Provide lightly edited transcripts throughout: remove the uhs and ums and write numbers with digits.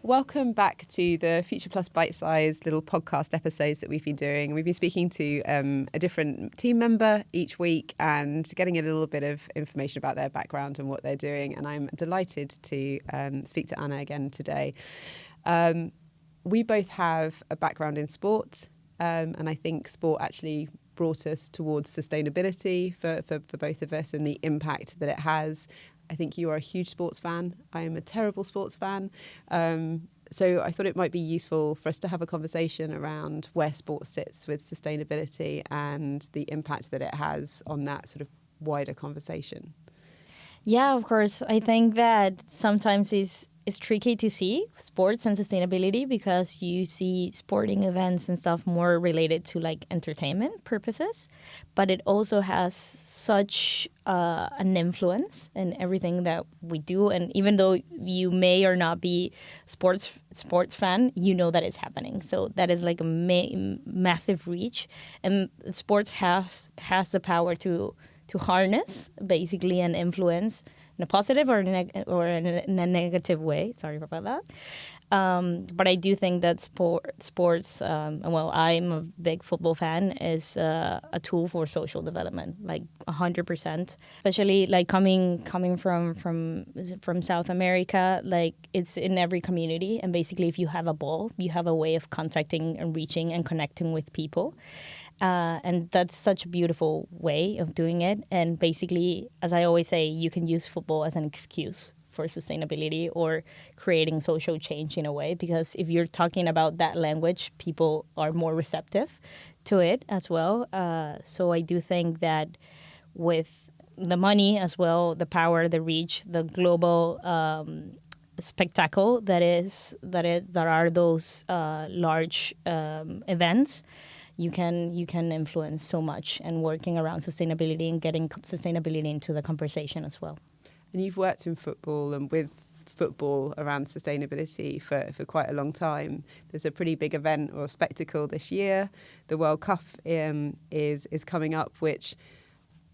Welcome back to the FuturePlus bite-sized little podcast episodes that we've been doing. We've been speaking to a different team member each week and getting a little bit of information about their background and what they're doing. And I'm delighted to speak to Anna again today. We both have a background in sport, and I think sport actually brought us towards sustainability for both of us and the impact that it has. I think you are a huge sports fan. I am a terrible sports fan. So I thought it might be useful for us to have a conversation around where sport sits with sustainability and the impact that it has on that sort of wider conversation. Yeah, of course. I think that sometimes it's tricky to see sports and sustainability because you see sporting events and stuff more related to like entertainment purposes, but it also has such an influence in everything that we do. And even though you may or not be sports fan, you know that it's happening. So that is like a massive reach, and sports has the power to harness basically and influence in a positive or in a negative way. Sorry about that. But I do think that sports, well, I'm a big football fan, is a tool for social development, like 100%. Especially like coming from South America, like it's in every community. And basically, if you have a ball, you have a way of contacting and reaching and connecting with people. And that's such a beautiful way of doing it. And basically, as I always say, you can use football as an excuse for sustainability or creating social change in a way, because if you're talking about that language, people are more receptive to it as well. So I do think that with the money as well, the power, the reach, the global spectacle that are those large events, you can influence so much, and working around sustainability and getting sustainability into the conversation as well. And you've worked in football and with football around sustainability for quite a long time. There's a pretty big event or spectacle this year. The World Cup is coming up, which,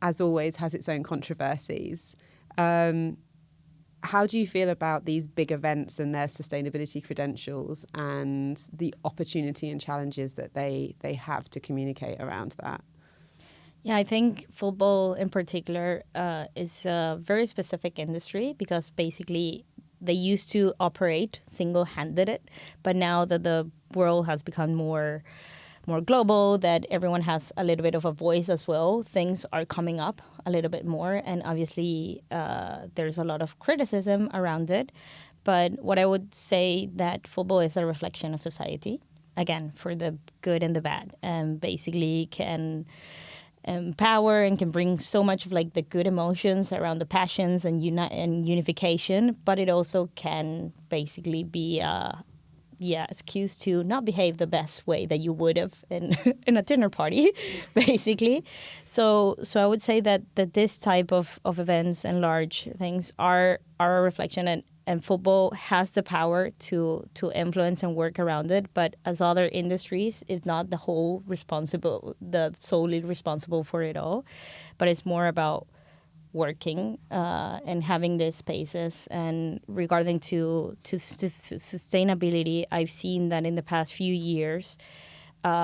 as always, has its own controversies. How do you feel about these big events and their sustainability credentials and the opportunity and challenges that they have to communicate around that? Yeah, I think football in particular is a very specific industry because basically they used to operate single-handed, but now that the world has become more global, that everyone has a little bit of a voice as well, things are coming up a little bit more. And obviously there's a lot of criticism around it. But what I would say that football is a reflection of society, again, for the good and the bad, and basically can empower and can bring so much of like the good emotions around the passions and unification, but it also can basically be excuse to not behave the best way that you would have in a dinner party, basically. So I would say that this type of events and large things are a reflection, and football has the power to influence and work around it. But as other industries, is not the solely responsible for it all, but it's more about working and having these spaces. And regarding to sustainability, I've seen that in the past few years,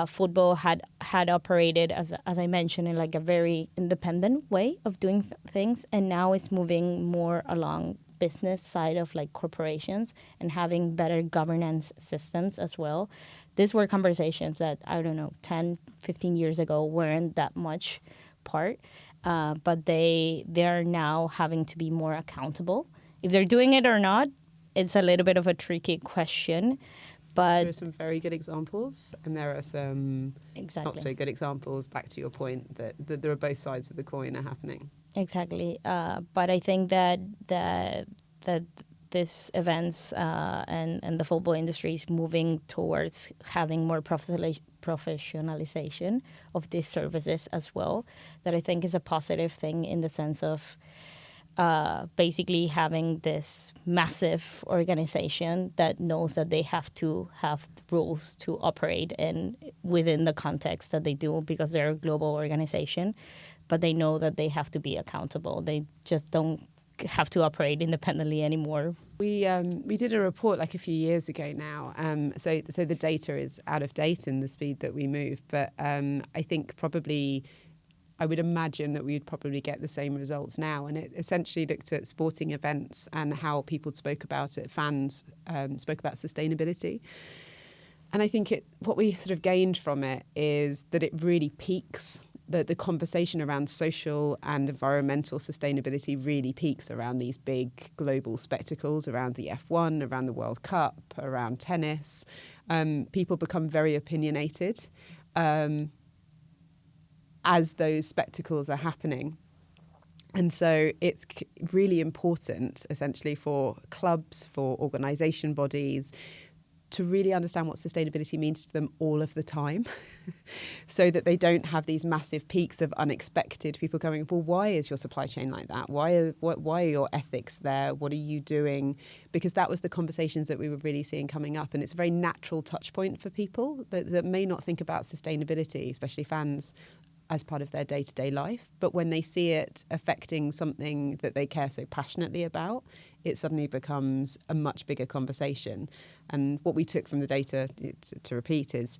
football had operated, as I mentioned, in like a very independent way of doing things, and now it's moving more along business side of like corporations and having better governance systems as well. These were conversations that, I don't know, 10, 15 years ago weren't that much part. But they are now having to be more accountable. If they're doing it or not, it's a little bit of a tricky question. But there are some very good examples, and there are some not so good examples. Back to your point that there are both sides of the coin are happening. Exactly. But I think that this events and the football industry is moving towards having more professionalization of these services as well, that I think is a positive thing in the sense of basically having this massive organization that knows that they have to have rules to operate in within the context that they do, because they're a global organization, but they know that they have to be accountable. They just don't have to operate independently anymore. We did a report like a few years ago now. So the data is out of date in the speed that we move. But I think probably I would imagine that we would probably get the same results now. And it essentially looked at sporting events and how people spoke about it. Fans spoke about sustainability. And I think what we sort of gained from it is that it really peaks. The conversation around social and environmental sustainability really peaks around these big global spectacles, around the F1, around the World Cup, around tennis. People become very opinionated as those spectacles are happening. And so it's really important, essentially, for clubs, for organisation bodies, to really understand what sustainability means to them all of the time so that they don't have these massive peaks of unexpected people going, well, why is your supply chain like that? Why are your ethics there? What are you doing? Because that was the conversations that we were really seeing coming up. And it's a very natural touch point for people that may not think about sustainability, especially fans, as part of their day-to-day life. But when they see it affecting something that they care so passionately about, it suddenly becomes a much bigger conversation. And what we took from the data, to repeat, is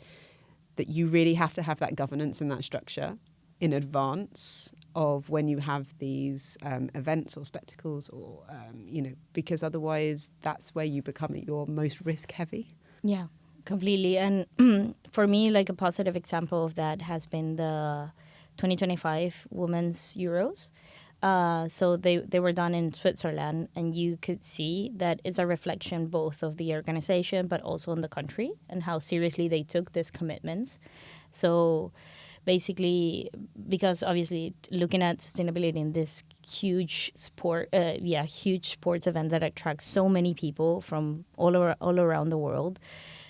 that you really have to have that governance and that structure in advance of when you have these events or spectacles, or, because otherwise that's where you become at your most risk heavy. Yeah, completely. And for me, like a positive example of that has been the 2025 Women's Euros. So they were done in Switzerland, and you could see that it's a reflection both of the organization but also in the country and how seriously they took these commitments. So basically, because obviously looking at sustainability in this huge sports event that attracts so many people from all around the world,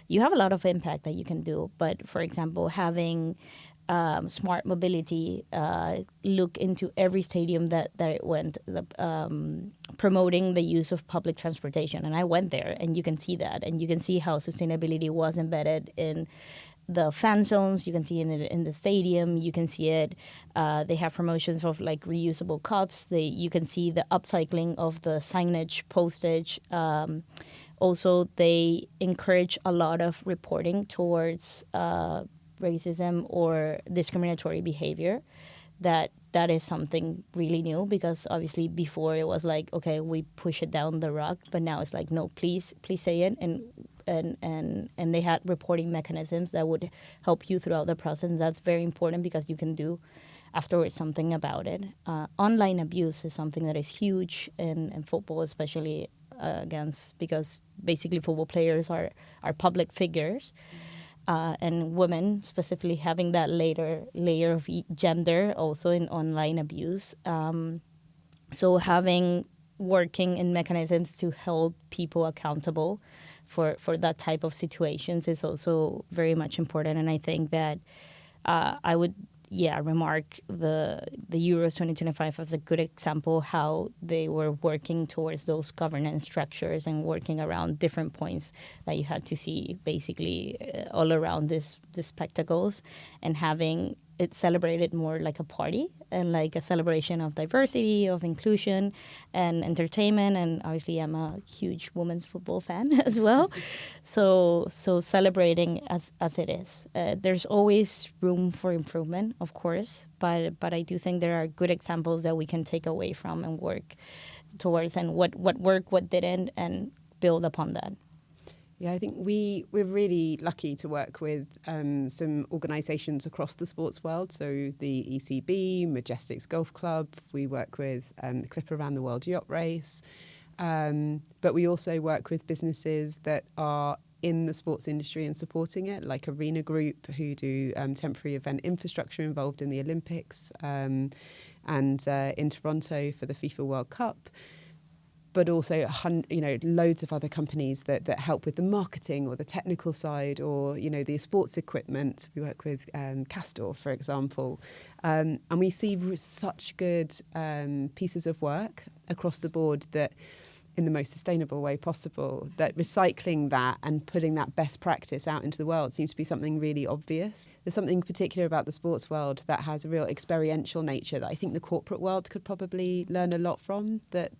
you have a lot of impact that you can do. But for example, having smart mobility look into every stadium that it went, promoting the use of public transportation. And I went there, and you can see that. And you can see how sustainability was embedded in the fan zones. You can see it in the stadium. You can see it. They have promotions of like reusable cups. You can see the upcycling of the signage, postage. Also, they encourage a lot of reporting towards racism or discriminatory behavior. That is something really new, because obviously before it was like, okay, we push it down the rug, but now it's like, no, please say it. And they had reporting mechanisms that would help you throughout the process. And that's very important, because you can do afterwards something about it. Online abuse is something that is huge in football, especially because basically football players are public figures. And women specifically having that layer of gender also in online abuse. So working in mechanisms to hold people accountable for that type of situations is also very much important. And I think that I would remark the Euros 2025 as a good example how they were working towards those governance structures and working around different points that you had to see basically all around these spectacles, and having it celebrated more like a party and like a celebration of diversity, of inclusion and entertainment. And obviously I'm a huge women's football fan as well. So celebrating as it is. There's always room for improvement, of course, but I do think there are good examples that we can take away from and work towards, and what worked, what didn't, and build upon that. Yeah, I think we're really lucky to work with some organisations across the sports world. So the ECB, Majesticks Golf Club, we work with the Clipper Around the World Yacht Race. But we also work with businesses that are in the sports industry and supporting it, like Arena Group, who do temporary event infrastructure involved in the Olympics, and in Toronto for the FIFA World Cup. But also, loads of other companies that help with the marketing or the technical side, or, the sports equipment. We work with Castor, for example. And we see such good pieces of work across the board that, in the most sustainable way possible, that recycling that and putting that best practice out into the world seems to be something really obvious. There's something particular about the sports world that has a real experiential nature that I think the corporate world could probably learn a lot from, that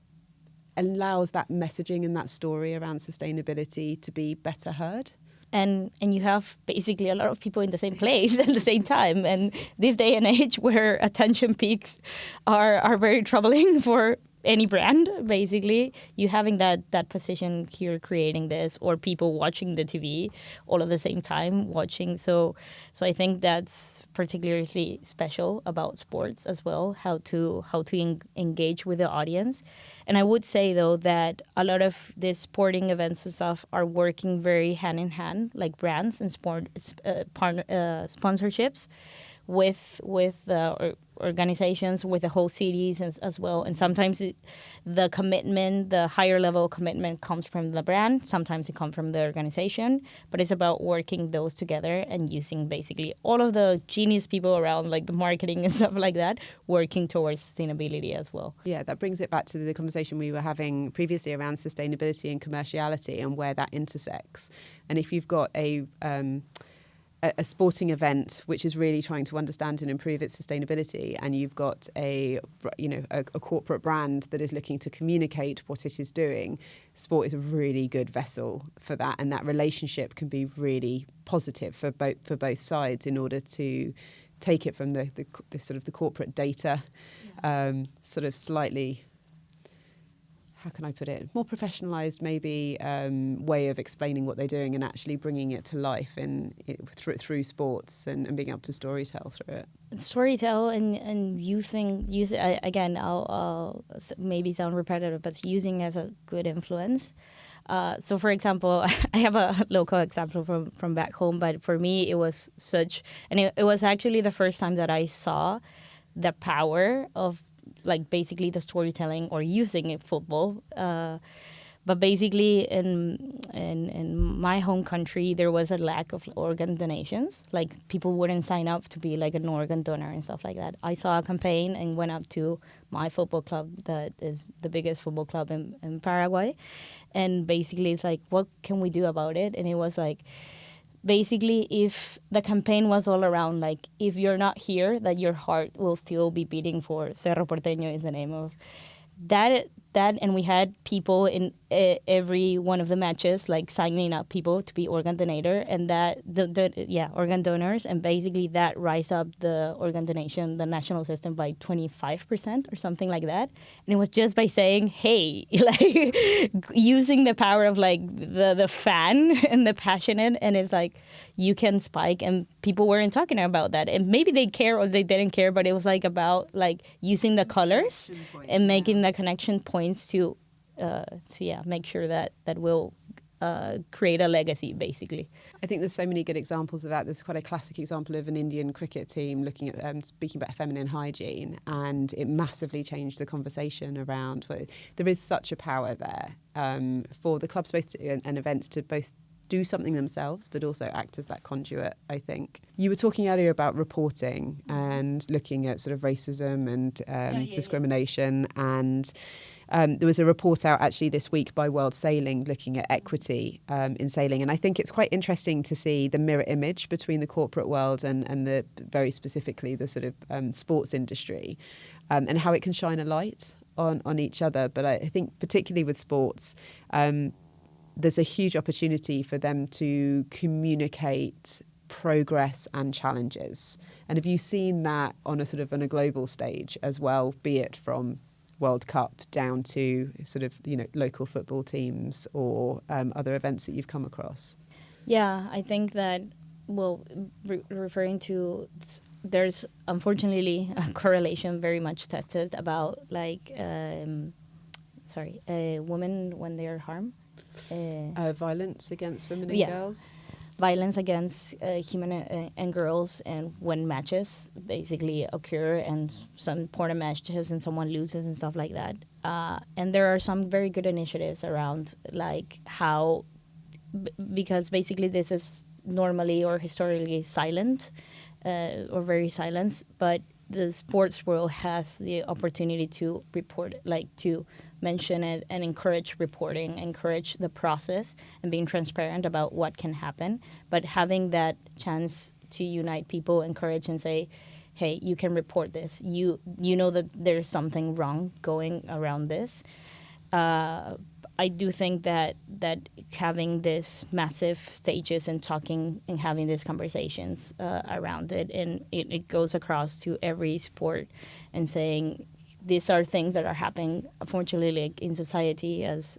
allows that messaging and that story around sustainability to be better heard. And you have basically a lot of people in the same place at the same time. And this day and age where attention peaks are very troubling for any brand, basically, you having that position here creating this, or people watching the TV all at the same time watching. So I think that's particularly special about sports as well, how to engage with the audience. And I would say though that a lot of these sporting events and stuff are working very hand in hand, like brands and sponsorships with organizations, with the whole cities as well. And sometimes the commitment, the higher level commitment comes from the brand. Sometimes it comes from the organization. But it's about working those together and using basically all of the genius people around, like the marketing and stuff like that, working towards sustainability as well. Yeah, that brings it back to the conversation we were having previously around sustainability and commerciality and where that intersects. And if you've got a sporting event which is really trying to understand and improve its sustainability, and you've got a corporate brand that is looking to communicate what it is doing, sport is a really good vessel for that, and that relationship can be really positive for both sides in order to take it from the sort of the corporate data, sort of slightly, how can I put it, more professionalised maybe way of explaining what they're doing and actually bringing it to life through sports and being able to storytell through it. Storytell and again, I'll maybe sound repetitive, but using as a good influence. So, for example, I have a local example from back home, but for me it was it was actually the first time that I saw the power of like basically the storytelling or using it football. But basically in my home country, there was a lack of organ donations. Like people wouldn't sign up to be like an organ donor and stuff like that. I saw a campaign and went up to my football club that is the biggest football club in Paraguay. And basically it's like, what can we do about it? And it was like, basically, if the campaign was all around, like, if you're not here, that your heart will still be beating for Cerro Porteño is the name of that, and we had people in every one of the matches, like, signing up people to be organ donator, and organ donors, and basically that rise up the organ donation, the national system, by 25% or something like that. And it was just by saying, hey, like, using the power of, like, the fan and the passionate, and it's like, you can spike, and people weren't talking about that. And maybe they care or they didn't care, but it was, like, about, like, using the colors and making the connection points to make sure that will create a legacy, basically. I think there's so many good examples of that. There's quite a classic example of an Indian cricket team looking at speaking about feminine hygiene, and it massively changed the conversation around. There is such a power there for the clubs and events to both do something themselves, but also act as that conduit, I think. You were talking earlier about reporting and looking at sort of racism and discrimination. And there was a report out actually this week by World Sailing looking at equity in sailing. And I think it's quite interesting to see the mirror image between the corporate world and the very specifically the sort of sports industry and how it can shine a light on each other. But I think particularly with sports, there's a huge opportunity for them to communicate progress and challenges. And have you seen that on a global stage as well, be it from World Cup down to sort of, local football teams or other events that you've come across? Yeah, I think that, referring to, there's unfortunately a correlation very much tested about like, women when they are harmed. Violence against women and girls? Violence against human and girls, and when matches basically occur and some important matches and someone loses and stuff like that. And there are some very good initiatives around like how, because basically this is normally or historically silent or very silent, but the sports world has the opportunity to report, like to mention it and encourage reporting, encourage the process and being transparent about what can happen. But having that chance to unite people, encourage and say, hey, you can report this. You know that there's something wrong going around this. I do think that having this massive stages and talking and having these conversations around it, and it goes across to every sport, and saying these are things that are happening, unfortunately, like in society, as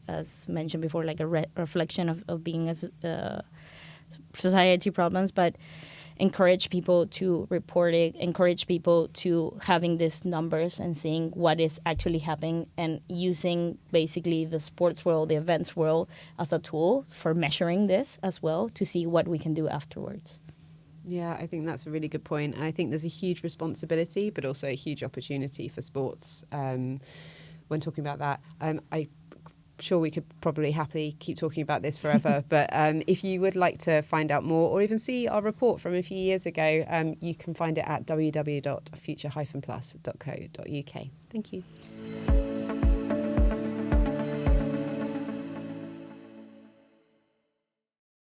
mentioned before, like a reflection of being as society problems, but encourage people to report it, encourage people to having these numbers and seeing what is actually happening, and using basically the sports world, the events world as a tool for measuring this as well, to see what we can do afterwards. Yeah, I think that's a really good point. And I think there's a huge responsibility, but also a huge opportunity for sports when talking about that. I'm sure we could probably happily keep talking about this forever, but if you would like to find out more or even see our report from a few years ago, you can find it at www.future-plus.co.uk. Thank you.